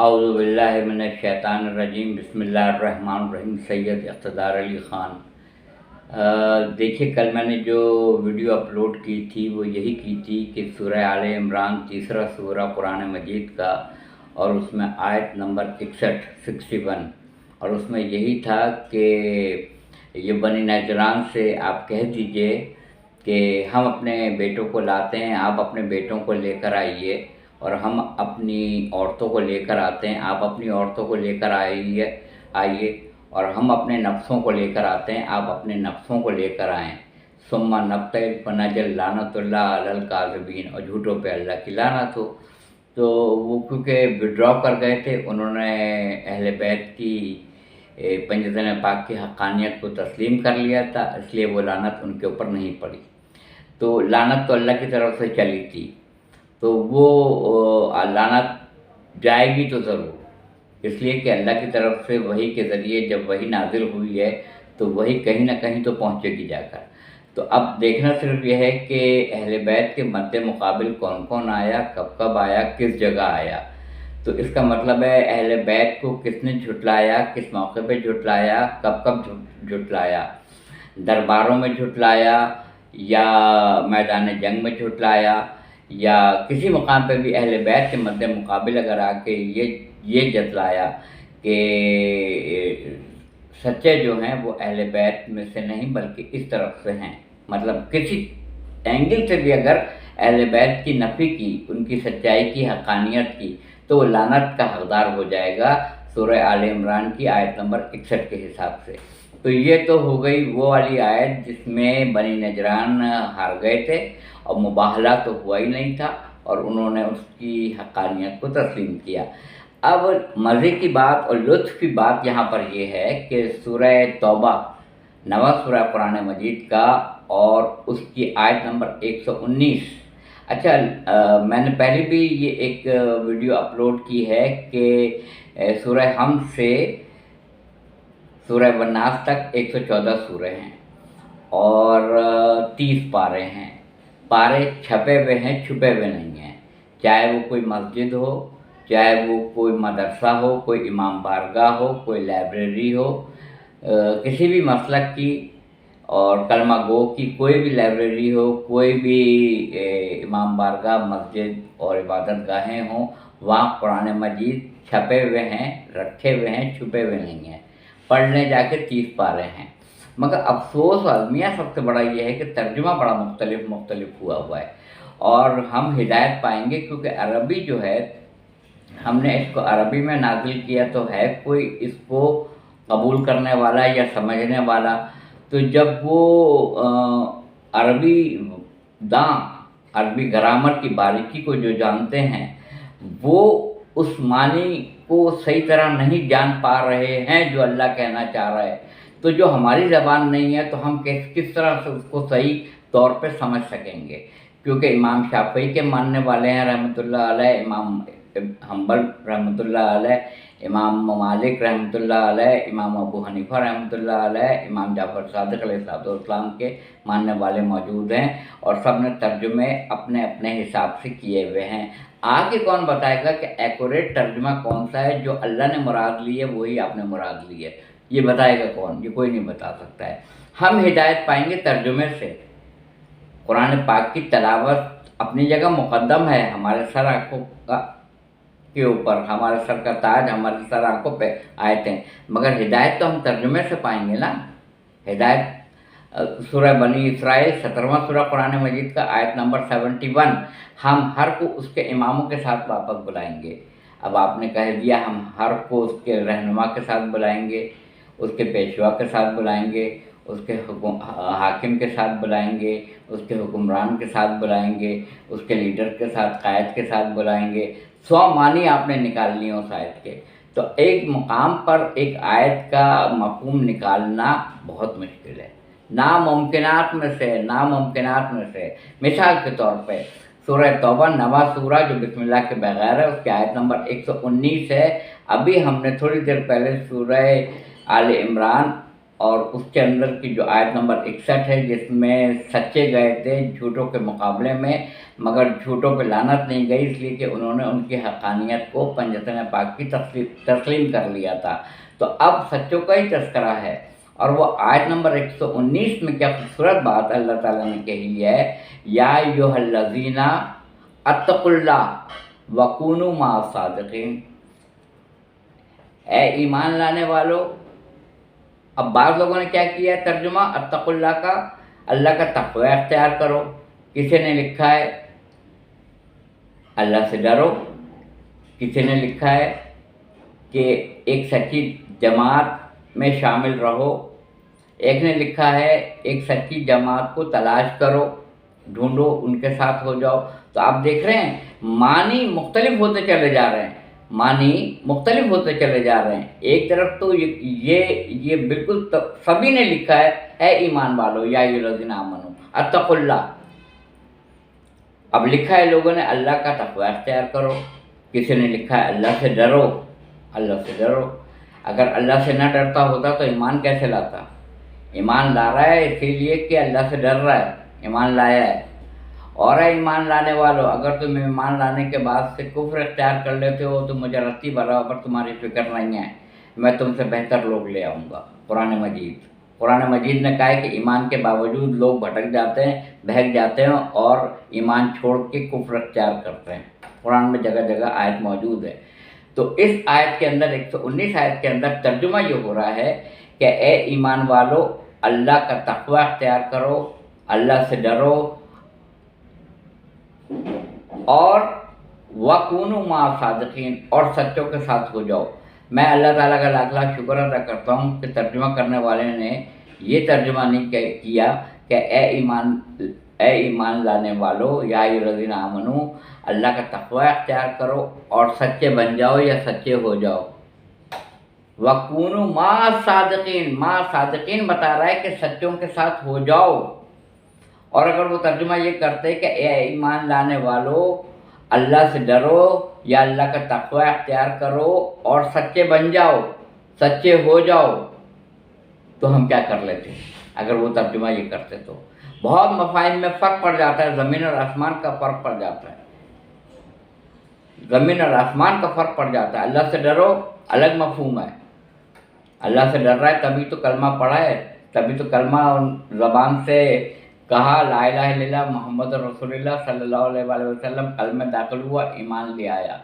اعوذ باللہ من الشیطان الرجیم، بسم اللہ الرحمن الرحیم۔ سید اقتدار علی خان۔ دیکھیے، کل میں نے جو ویڈیو اپلوڈ کی تھی وہ یہی کی تھی کہ سورہ آل عمران تیسرا سورہ قرآن مجید کا، اور اس میں آیت نمبر 61 اور اس میں یہی تھا کہ یہ بنی نجران سے آپ کہہ دیجئے کہ ہم اپنے بیٹوں کو لاتے ہیں، آپ اپنے بیٹوں کو لے کر آئیے، اور ہم اپنی عورتوں کو لے کر آتے ہیں، آپ اپنی عورتوں کو لے کر آئیے، اور ہم اپنے نفسوں کو لے کر آتے ہیں، آپ اپنے نفسوں کو لے کر آئیں۔ ثم نبتہل فنجعل لعنت اللہ علی الکاذبین، اور جھوٹوں پہ اللہ کی لعنت ہو۔ تو وہ کیونکہ وڈرا کر گئے تھے، انہوں نے اہل بیت کی پنجتن پاک کی حقانیت کو تسلیم کر لیا تھا، اس لیے وہ لعنت ان کے اوپر نہیں پڑی۔ تو لعنت تو اللہ کی طرف سے چلی تھی، تو وہ لعنت جائے گی تو ضرور، اس لیے کہ اللہ کی طرف سے وحی کے ذریعے جب وحی نازل ہوئی ہے تو وحی کہیں نہ کہیں تو پہنچے گی جا کر۔ تو اب دیکھنا صرف یہ ہے کہ اہل بیت کے مد مقابل کون کون آیا، کب کب آیا، کس جگہ آیا۔ تو اس کا مطلب ہے اہل بیت کو کس نے جھٹلایا، کس موقع پہ جھٹلایا، کب کب جھٹلایا، درباروں میں جھٹلایا یا میدان جنگ میں جھٹلایا، یا کسی مقام پہ بھی اہل بیت کے مد مقابل اگر آ کے یہ جتلایا کہ سچے جو ہیں وہ اہل بیت میں سے نہیں بلکہ اس طرف سے ہیں، مطلب کسی اینگل سے بھی اگر اہل بیت کی نفی کی، ان کی سچائی کی، حقانیت کی، تو وہ لعنت کا حقدار ہو جائے گا سورہ آل عمران کی آیت نمبر 61 کے حساب سے۔ تو یہ تو ہو گئی وہ والی آیت جس میں بنی نجران ہار گئے تھے اور مباہلہ تو ہوا ہی نہیں تھا، اور انہوں نے اس کی حقانیت کو تسلیم کیا۔ اب مزے کی بات اور لطف کی بات یہاں پر یہ ہے کہ سورہ توبہ، نواں سورہ قرآن مجید کا، اور اس کی آیت نمبر 119۔ اچھا، میں نے پہلے بھی یہ ایک ویڈیو اپلوڈ کی ہے کہ سورہ حمد سے سورہ والناس تک 114 سورے ہیں اور 30 پارے ہیں۔ پارے چھپے ہوئے ہیں، چھپے ہوئے نہیں ہیں، چاہے وہ کوئی مسجد ہو، چاہے وہ کوئی مدرسہ ہو، کوئی امام بارگاہ ہو، کوئی لائبریری ہو، کسی بھی مسلک کی اور کلمہ گو کی کوئی بھی لائبریری ہو، کوئی بھی امام بارگاہ، مسجد اور عبادت گاہیں ہوں، وہاں قرآن مجید چھپے ہوئے ہیں، رکھے ہوئے ہیں، چھپے ہوئے نہیں ہیں۔ پڑھنے جا کے 30 پارے ہیں، مگر افسوس و المیہ سب سے بڑا یہ ہے کہ ترجمہ بڑا مختلف ہوا ہے، اور ہم ہدایت پائیں گے کیونکہ عربی جو ہے، ہم نے اس کو عربی میں نازل کیا تو ہے کوئی اس کو قبول کرنے والا یا سمجھنے والا، تو جب وہ عربی داں، عربی گرامر کی باریکی کو جو جانتے ہیں، وہ اس معنی کو صحیح طرح نہیں جان پا رہے ہیں جو اللہ کہنا چاہ رہا ہے، تو جو ہماری زبان نہیں ہے تو ہم کس طرح سے اس کو صحیح طور پہ سمجھ سکیں گے؟ کیونکہ امام شافعی کے ماننے والے ہیں رحمۃ اللہ علیہ، امام حنبل رحمۃ اللہ علیہ، امام مالک رحمۃ اللہ علیہ، امام ابو حنیفہ رحمۃ اللہ علیہ، امام جعفر صادق علیہ السلام کے ماننے والے موجود ہیں، اور سب نے ترجمے اپنے اپنے حساب سے کیے ہوئے ہیں۔ آگے کون بتائے گا کہ ایکوریٹ ترجمہ کون سا ہے؟ جو اللہ نے مراد لی ہے وہی آپ نے مراد لی ہے، یہ بتائے گا کون؟ یہ کوئی نہیں بتا سکتا ہے۔ ہم ہدایت پائیں گے ترجمے سے۔ قرآن پاک کی تلاوت اپنی جگہ مقدم ہے، ہمارے سر آنکھوں کے اوپر، ہمارے سر کا تاج ہمارے سر آنکھوں پہ آیتیں، مگر ہدایت تو ہم ترجمے سے پائیں گے نا۔ ہدایت سورہ بنی اسرائیل 17واں سورہ قرآن مجید کا آیت نمبر 71، ہم ہر کو اس کے اماموں کے ساتھ واپس بلائیں گے۔ اب آپ نے کہہ دیا ہم ہر کو اس کے رہنما کے ساتھ بلائیں گے، اس کے پیشوا کے ساتھ بلائیں گے، اس کے حاکم کے ساتھ بلائیں گے، اس کے حکمران کے ساتھ بلائیں گے، اس کے لیڈر کے ساتھ، قائد کے ساتھ بلائیں گے۔ 100 معنی آپ نے نکال لیے اس آیت کے، تو ایک مقام پر ایک آیت کا مفہوم نکالنا بہت مشکل ہے، ناممکنات میں سے۔ مثال کے طور پہ سورہ توبہ نواں سورہ جو بسم اللہ کے بغیر ہے، اس کی آیت نمبر 119 ہے۔ ابھی ہم نے تھوڑی دیر پہلے سورہ آل عمران اور اس کے اندر کی جو آیت نمبر 61 ہے، جس میں سچے گئے تھے جھوٹوں کے مقابلے میں، مگر جھوٹوں پہ لعنت نہیں گئی، اس لیے کہ انہوں نے ان کی حقانیت کو پنجتن پاک کی تسلیم کر لیا تھا۔ تو اب سچوں کا ہی تذکرہ ہے، اور وہ آیت نمبر 119 میں کیا خوبصورت بات اللہ تعالیٰ نے کہی ہے، یا ایھا الذین اتقوا اللہ وکونوا مع الصادقین، اے ایمان لانے والو۔ اب بعض لوگوں نے کیا کیا ہے ترجمہ اتقوا اللہ کا، اللہ کا تقوی اختیار کرو، کسی نے لکھا ہے اللہ سے ڈرو، کسی نے لکھا ہے کہ ایک سچی جماعت میں شامل رہو، ایک نے لکھا ہے ایک سچی جماعت کو تلاش کرو، ڈھونڈو، ان کے ساتھ ہو جاؤ۔ تو آپ دیکھ رہے ہیں معنی مختلف ہوتے چلے جا رہے ہیں، معنی مختلف ہوتے چلے جا رہے ہیں۔ ایک طرف تو یہ بالکل سبھی نے لکھا ہے، اے ایمان والو یا ایھا الذین آمنو اتقوا اللہ۔ اب لکھا ہے لوگوں نے اللہ کا تقوی اختیار کرو، کسی نے لکھا ہے اللہ سے ڈرو، اللہ سے ڈرو۔ اگر اللہ سے نہ ڈرتا ہوتا تو ایمان کیسے لاتا؟ ایمان لا رہا ہے اسی لیے کہ اللہ سے ڈر رہا ہے، ایمان لایا ہے۔ اور اے ایمان لانے والو، اگر تم ایمان لانے کے بعد سے کفر اختیار کر لیتے ہو تو مجھے رتی برابر تمہاری فکر نہیں ہے، میں تم سے بہتر لوگ لے آؤں گا۔ قرآن مجید نے کہا ہے کہ ایمان کے باوجود لوگ بھٹک جاتے ہیں، بہک جاتے ہیں اور ایمان چھوڑ کے کفر اختیار کرتے ہیں۔ قرآن میں جگہ جگہ آیت موجود ہے۔ تو اس آیت کے اندر 119 آیت کے اندر ترجمہ یہ ہو رہا ہے کہ اے ایمان والو، اللہ کا تقوی اختیار کرو، اللہ سے ڈرو، اور وَكُونُوا مَعَ الصَّادِقِينَ، اور سچوں کے ساتھ ہو جاؤ۔ میں اللہ تعالیٰ کا لاکھ لاکھ شکر ادا کرتا ہوں کہ ترجمہ کرنے والے نے یہ ترجمہ نہیں کیا کہ اے ایمان لانے والو یا ایھا الذین آمنو، اللہ کا تقوی اختیار کرو اور سچے بن جاؤ یا سچے ہو جاؤ۔ وَكُونُوا مَعَ الصَّادِقِينَ، مَعَ الصَّادِقِينَ بتا رہا ہے کہ سچوں کے ساتھ ہو جاؤ۔ اور اگر وہ ترجمہ یہ کرتے کہ اے ایمان لانے والو، اللہ سے ڈرو یا اللہ کا تقوی اختیار کرو اور سچے بن جاؤ، سچے ہو جاؤ، تو ہم کیا کر لیتے اگر وہ ترجمہ یہ کرتے؟ تو بہت مفاہیم میں فرق پڑ جاتا ہے، زمین اور آسمان کا فرق پڑ جاتا ہے، زمین اور آسمان کا فرق پڑ جاتا ہے۔ اللہ سے ڈرو الگ مفہوم ہے، اللہ سے ڈر رہا ہے تبھی تو کلمہ پڑھا ہے، تبھی تو کلمہ زبان سے کہا لا الہ الا اللہ محمد رسول اللہ صلی اللہ علیہ وآلہ وسلم، قلب میں داخل ہوا، ایمان لے آیا،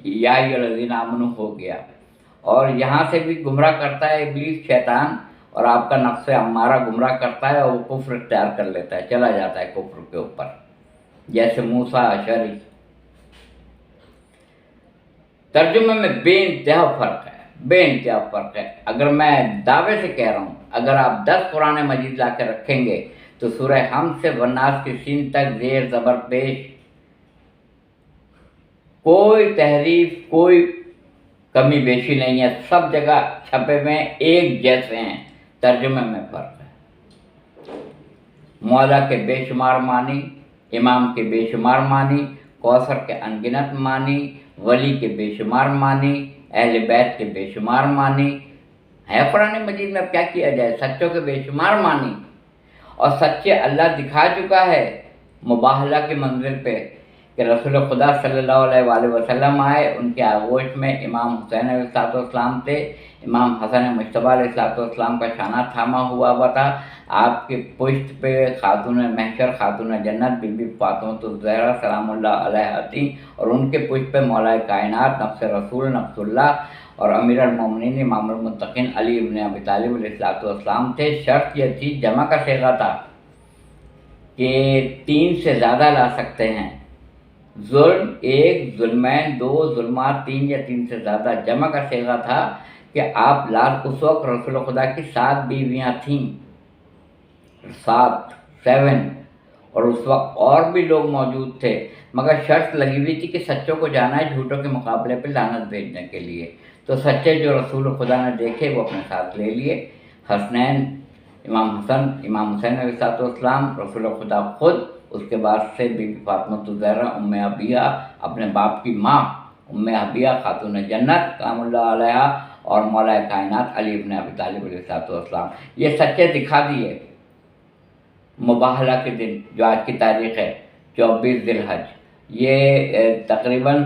یا ایھا الذین آمنو ہو گیا۔ اور یہاں سے بھی گمراہ کرتا ہے ابلیس، شیطان، اور آپ کا نفس امارہ گمراہ کرتا ہے اور وہ کفر اختیار کر لیتا ہے، چلا جاتا ہے کفر کے اوپر، جیسے موسیٰ اشعری۔ ترجمے میں بے انتہا فرق ہے، بے انتہا فرق ہے۔ اگر میں دعوے سے کہہ رہا ہوں، اگر آپ 10 قرآن مجید لا کے رکھیں گے تو سورہ حمد سے والناس کی سین تک زیر زبر پیش، کوئی تحریف، کوئی کمی بیشی نہیں ہے، سب جگہ چھپے ہوئے ایک جیسے ہیں، ترجمے میں فرق ہے۔ مولا کے بے شمار معنی، امام کے بے شمار معنی، کوثر کے انگنت معنی، ولی کے بے شمار معنی، اہل بیت کے بے شمار معنی ہے قرآن مجید میں۔ اب کیا کیا جائے؟ سچوں کے بے شمار معنی، اور سچے اللہ دکھا چکا ہے مباہلہ کے منزل پہ کہ رسول خدا صلی اللہ علیہ وآلہ وسلم آئے، ان کے آغوش میں امام حسین علیہ السلام تھے، امام حسن مجتبیٰ علیہ السلام کا شانہ تھاما ہوا تھا، آپ کے پشت پہ خاتون محشر، خاتون جنت بی بی فاطمہ الزہرا سلام اللہ علیہا تھیں، اور ان کے پشت پہ مولا کائنات نفس رسول نفس اللہ اور امیر المومنین امام المتقین علی ابن ابی طالب علیہ السلام تھے۔ شرط یہ تھی، جمع کا صیغہ تھا کہ 3 سے زیادہ لا سکتے ہیں، ظلم 1، ظلمین 2، ظلمات 3 یا 3 سے زیادہ۔ جمع کا صیغہ تھا کہ آپ اس وقت رسول خدا کی 7 بیویاں تھیں، 7 اور اس وقت اور بھی لوگ موجود تھے، مگر شرط لگی ہوئی تھی کہ سچوں کو جانا ہے جھوٹوں کے مقابلے پہ لعنت بھیجنے کے لیے۔ تو سچے جو رسول خدا نے دیکھے وہ اپنے ساتھ لے لیے، حسنین، امام حسن، امام حسین علیہ السلام، رسول خدا خود، اس کے بعد سے بی بی فاطمہ الزہرا ام عبیہ، اپنے باپ کی ماں ام عبیہ خاتون جنت سلام اللہ علیہا، اور مولا کائنات علی ابن ابی طالب علیہ السلام، یہ سچے دکھا دیے۔ مباہلہ کے دن جو آج کی تاریخ ہے 24 ذی الحج، یہ تقریباً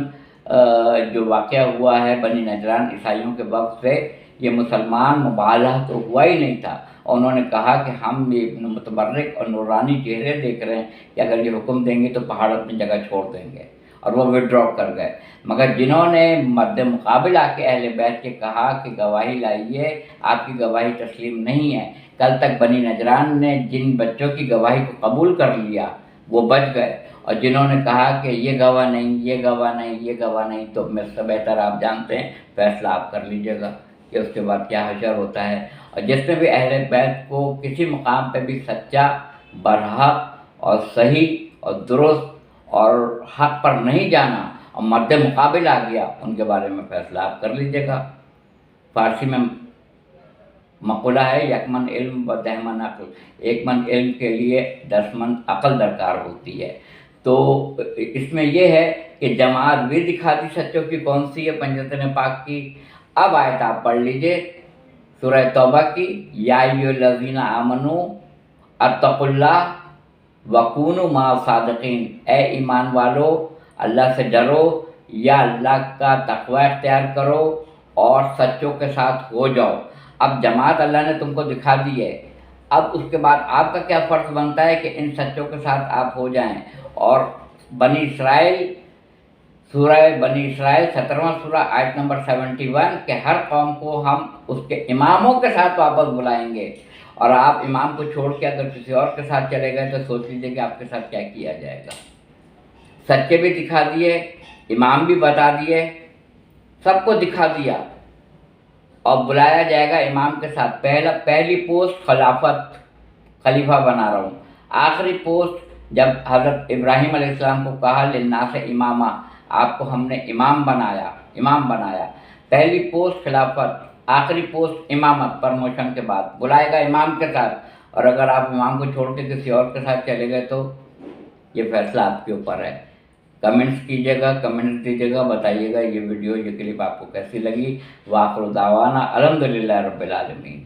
جو واقعہ ہوا ہے بنی نجران عیسائیوں کے وقت سے، یہ مسلمان مباہلہ تو ہوا ہی نہیں تھا، اور انہوں نے کہا کہ ہم یہ ابن متبرک اور نورانی چہرے دیکھ رہے ہیں کہ اگر یہ حکم دیں گے تو پہاڑ اپنی جگہ چھوڑ دیں گے، اور وہ وڈرا کر گئے۔ مگر جنہوں نے مد مقابل آ کے اہل بیت کے کہا کہ گواہی لائیے، آپ کی گواہی تسلیم نہیں ہے، کل تک بنی نجران نے جن بچوں کی گواہی کو قبول کر لیا وہ بچ گئے، اور جنہوں نے کہا کہ یہ گواہ نہیں، یہ گواہ نہیں، یہ گواہ نہیں، تو میرے سے بہتر آپ جانتے ہیں، فیصلہ آپ کر لیجیے گا کہ اس کے بعد کیا حشر ہوتا ہے۔ اور جس نے بھی اہل بیت کو کسی مقام پہ بھی سچا، برحق اور صحیح اور درست اور حق پر نہیں جانا اور مد مقابل آ گیا، ان کے بارے میں فیصلہ آپ کر لیجیے گا۔ فارسی میں مقولہ ہے، یک من علم و 10 من عقل، ایک من علم کے لیے 10 من عقل درکار ہوتی ہے۔ تو اس میں یہ ہے کہ جماعت بھی دکھا دی سچوں کی کون سی ہے پنجتن پاک کی۔ اب آیت آپ پڑھ لیجئے سورہ توبہ کی، یا ایھا الذین آمنوا اتقوا اللہ وکونوا مع الصادقین، اے ایمان والو اللہ سے ڈرو یا اللہ کا تقوی اختیار کرو اور سچوں کے ساتھ ہو جاؤ۔ اب جماعت اللہ نے تم کو دکھا دی ہے، اب اس کے بعد آپ کا کیا فرض بنتا ہے کہ ان سچوں کے ساتھ آپ ہو جائیں۔ اور بنی اسرائیل، سورہ بنی اسرائیل 17واں سورہ آیت نمبر 71 کہ ہر قوم کو ہم اس کے اماموں کے ساتھ واپس بلائیں گے، اور آپ امام کو چھوڑ کے اگر کسی اور کے ساتھ چلے گئے تو سوچ لیجیے کہ آپ کے ساتھ کیا کیا جائے گا۔ سچے بھی دکھا دیے، امام بھی بتا دیے، سب کو دکھا دیا، اور بلایا جائے گا امام کے ساتھ۔ پہلی پوسٹ خلافت، خلیفہ بنا رہا ہوں۔ آخری پوسٹ جب حضرت ابراہیم علیہ السلام کو کہا للناس امامہ، آپ کو ہم نے امام بنایا۔ پہلی پوسٹ خلافت، آخری پوسٹ امامت، پرموشن کے بعد بلائے گا امام کے ساتھ، اور اگر آپ امام کو چھوڑ کے کسی اور کے ساتھ چلے گئے تو یہ فیصلہ آپ کے اوپر ہے۔ کمنٹس کیجیے گا، کمنٹس دیجیے گا، بتائیے گا یہ ویڈیو، یہ کلپ آپ کو کیسی لگی۔ وآخر دعوانا الحمدللہ رب العالمین۔